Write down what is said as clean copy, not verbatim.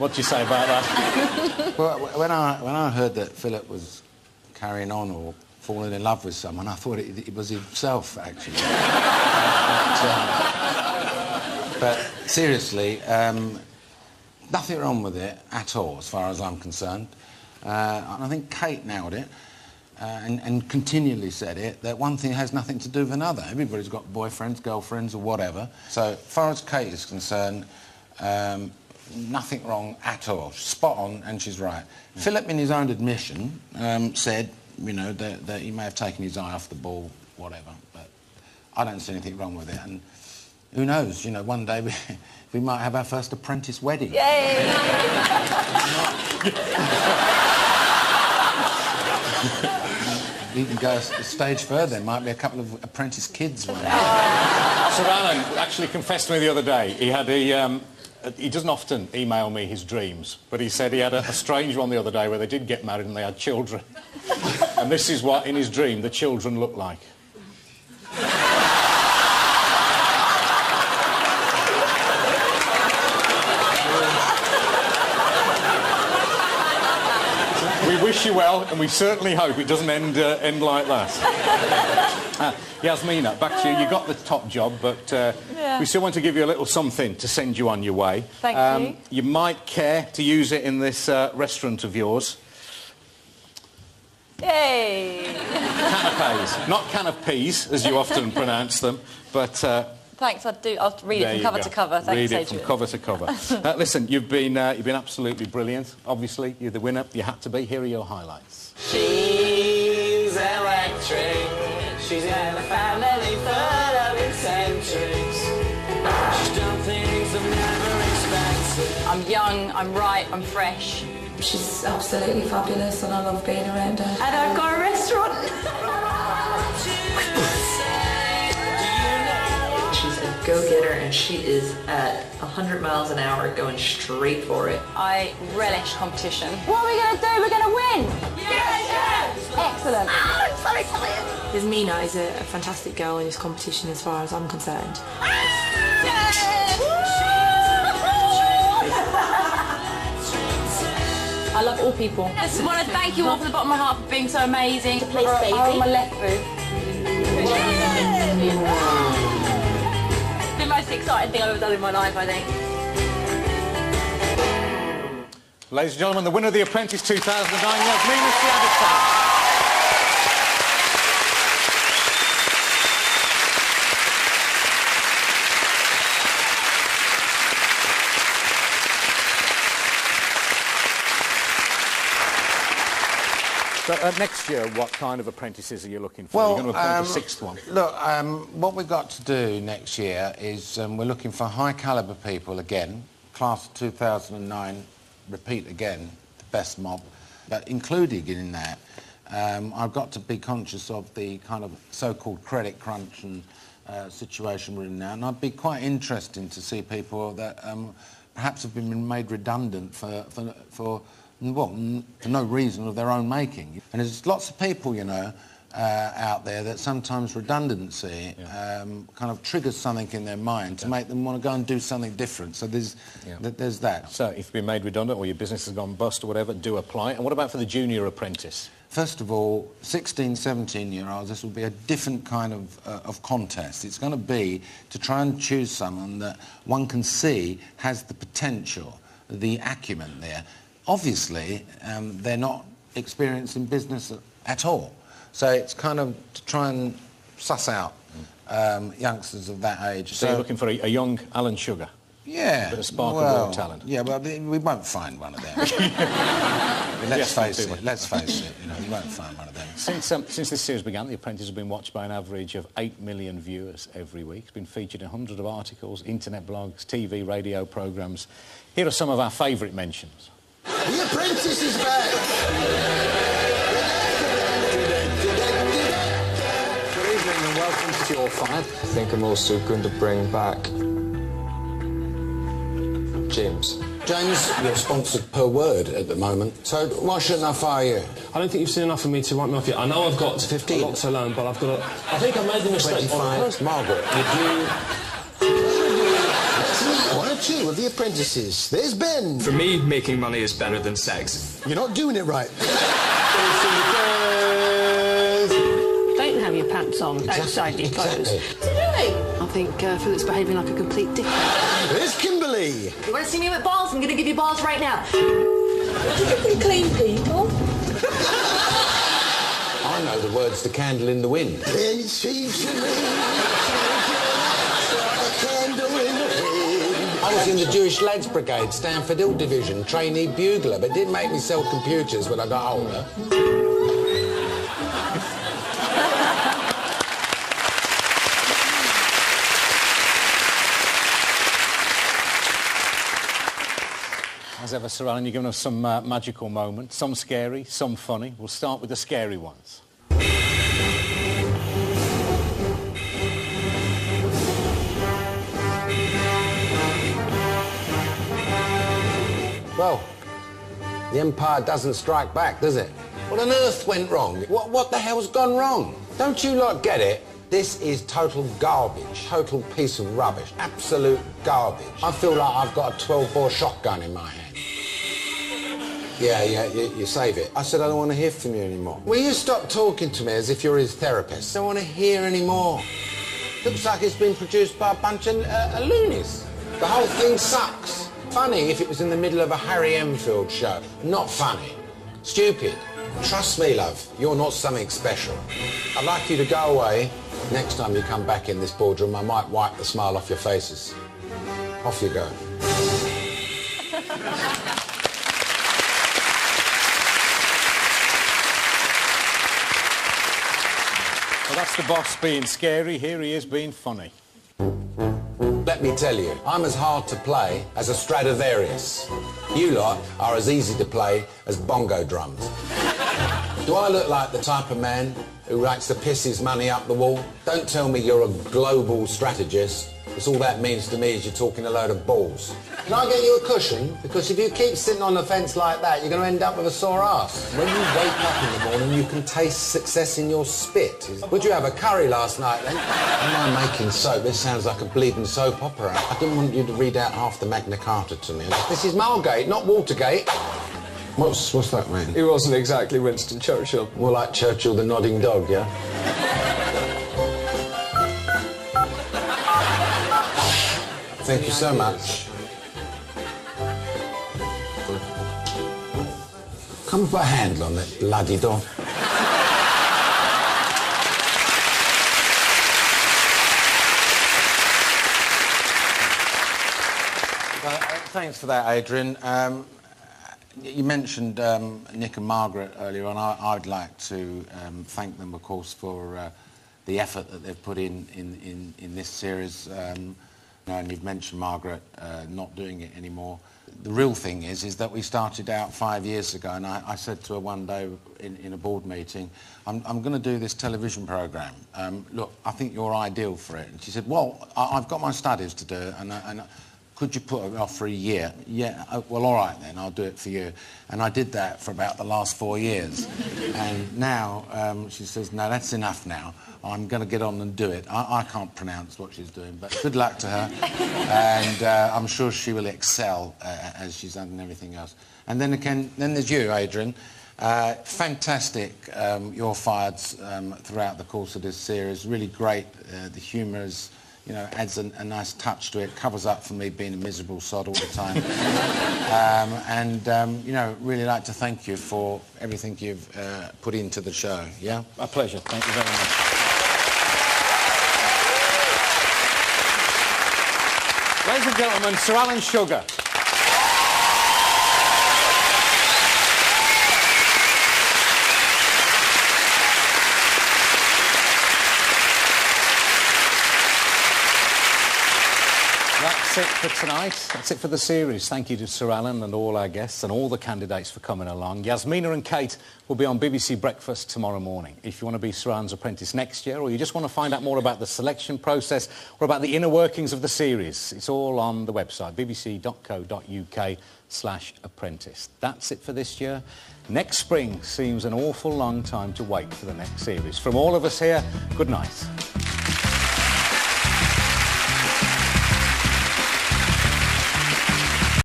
What do you say about that? Well, when I heard that Philip was carrying on or falling in love with someone, I thought it was himself, actually. but seriously, nothing wrong with it at all, as far as I'm concerned. And I think Kate nailed it. And continually said it, that one thing has nothing to do with another. Everybody's got boyfriends, girlfriends, or whatever. So, as far as Kate is concerned, nothing wrong at all. Spot on, and she's right. Philip, in his own admission, said, you know, that he may have taken his eye off the ball, whatever, but I don't see anything wrong with it. And who knows, you know, one day we might have our first Apprentice wedding. Yay! You can go a stage further. There might be a couple of Apprentice kids. Sir Alan actually confessed to me the other day. He doesn't often email me his dreams, but he said he had a strange one the other day where they did get married and they had children. And this is what, in his dream, the children look like. We wish you well, and we certainly hope it doesn't end like that. Yasmina, back to you. You got the top job, but we still want to give you a little something to send you on your way. Thank you. You might care to use it in this restaurant of yours. Yay! Canapes, not can of peas, as you often pronounce them, but... Thanks, I'll read it from cover to cover. Thanks, Read it from cover to cover. Listen, you've been absolutely brilliant. Obviously, you're the winner. You had to be. Here are your highlights. She's electric. She's in a family full of eccentrics. She's done things I've never expected. I'm young, I'm right, I'm fresh. She's absolutely fabulous and I love being around her. And I've got a restaurant. She's a go-getter and she is at 100 miles an hour going straight for it. I relish competition. What are we going to do? We're going to win! Yes! Excellent. Oh, I'm so excited. Yasmina is a fantastic girl in this competition as far as I'm concerned. I love all people. I just want to thank you all from the bottom of my heart for being so amazing. Place baby. On my left boob. The most exciting thing I've ever done in my life, I think. Ladies and gentlemen, the winner of The Apprentice 2009, Yasmina Chiles. So, next year, what kind of apprentices are you looking for? Well, You're going to appoint a sixth one. Look, what we've got to do next year is we're looking for high-calibre people again. Class of 2009, repeat again, the best mob. But including in that, I've got to be conscious of the kind of so-called credit crunch and situation we're in now. And I'd be quite interesting to see people that perhaps have been made redundant for no reason of their own making. And there's lots of people, you know, out there that sometimes redundancy kind of triggers something in their mind to make them want to go and do something different. So there's that. So if you've been made redundant or your business has gone bust or whatever, do apply. And what about for the junior apprentice? First of all, 16, 17-year-olds, this will be a different kind of contest. It's going to be to try and choose someone that one can see has the potential, the acumen there. Obviously, they're not experienced in business at all. So it's kind of to try and suss out youngsters of that age. So you're looking for a young Alan Sugar? Yeah. A bit of spark and raw talent? Yeah, but we won't find one of them. Let's face it, you know, we won't find one of them. Since this series began, The Apprentice has been watched by an average of 8 million viewers every week. It's been featured in hundreds of articles, internet blogs, TV, radio programmes. Here are some of our favourite mentions. The Apprentice is back! Good evening and welcome to Your 5. I think I'm also going to bring back James. James, you're sponsored per word at the moment, so why shouldn't I fire you? I don't think you've seen enough of me to write me off yet. I know I've got 15 lots to learn, but I've got to... I think I made the mistake. 25. Margaret, would you... What? 2 of The Apprentices. There's Ben. For me, making money is better than sex. You're not doing it right. Don't have your pants on outside your clothes. What's he doing? I think Philip's behaving like a complete dickhead. There's Kimberly. You want to see me with bars? I'm going to give you bars right now. You can clean people. I know the words to Candle in the Wind. Then it seems to me a candle in the wind. I was in the Jewish Lads Brigade, Stanford Hill Division, trainee bugler, but didn't make me sell computers when I got older. As ever, Sir Alan, you're giving us some magical moments, some scary, some funny. We'll start with the scary ones. Well, the Empire doesn't strike back, does it? What on earth went wrong? What the hell's gone wrong? Don't you lot get it? This is total garbage, total piece of rubbish, absolute garbage. I feel like I've got a 12-bore shotgun in my hand. Yeah, you save it. I said I don't want to hear from you anymore. Will you stop talking to me as if you're his therapist? I don't want to hear anymore. Looks like it's been produced by a bunch of loonies. The whole thing sucks. Funny if it was in the middle of a Harry Enfield show. Not funny. Stupid. Trust me, love, you're not something special. I'd like you to go away. Next time you come back in this boardroom, I might wipe the smile off your faces. Off you go. Well, that's the boss being scary. Here he is being funny. Let me tell you, I'm as hard to play as a Stradivarius. You lot are as easy to play as bongo drums. Do I look like the type of man who likes to piss his money up the wall? Don't tell me you're a global strategist, because all that means to me is you're talking a load of balls. Can I get you a cushion? Because if you keep sitting on the fence like that, you're going to end up with a sore ass. When you wake up in the morning, you can taste success in your spit. Would you have a curry last night, then? Am I making soap? This sounds like a bleeding soap opera. I didn't want you to read out half the Magna Carta to me. This is Margate, not Watergate. What's that mean? He wasn't exactly Winston Churchill. More like Churchill the nodding dog, yeah? Thank you so much. Come put a handle on that bloody dog. Thanks for that, Adrian. You mentioned Nick and Margaret earlier on. I'd like to thank them, of course, for the effort that they've put in this series. And you've mentioned Margaret not doing it anymore. The real thing is that we started out 5 years ago, and I said to her one day in a board meeting, I'm going to do this television programme. Look, I think you're ideal for it. And she said, well, I've got my studies to do, and could you put it off for a year? Yeah, well, all right then, I'll do it for you. And I did that for about the last 4 years. And now she says, no, that's enough now. I'm going to get on and do it. I can't pronounce what she's doing, but good luck to her. And I'm sure she will excel as she's done in everything else. And then again, then there's you, Adrian. Fantastic, you're fired throughout the course of this series. Really great. The humour is, you know, adds a nice touch to it, covers up for me being a miserable sod all the time. You know, really like to thank you for everything you've put into the show, yeah? A pleasure. Thank you very much. Ladies and gentlemen, Sir Alan Sugar. That's it for tonight. That's it for the series. Thank you to Sir Alan and all our guests and all the candidates for coming along. Yasmina and Kate will be on BBC Breakfast tomorrow morning. If you want to be Sir Alan's apprentice next year, or you just want to find out more about the selection process or about the inner workings of the series, it's all on the website, bbc.co.uk/apprentice. That's it for this year. Next spring seems an awful long time to wait for the next series. From all of us here, good night.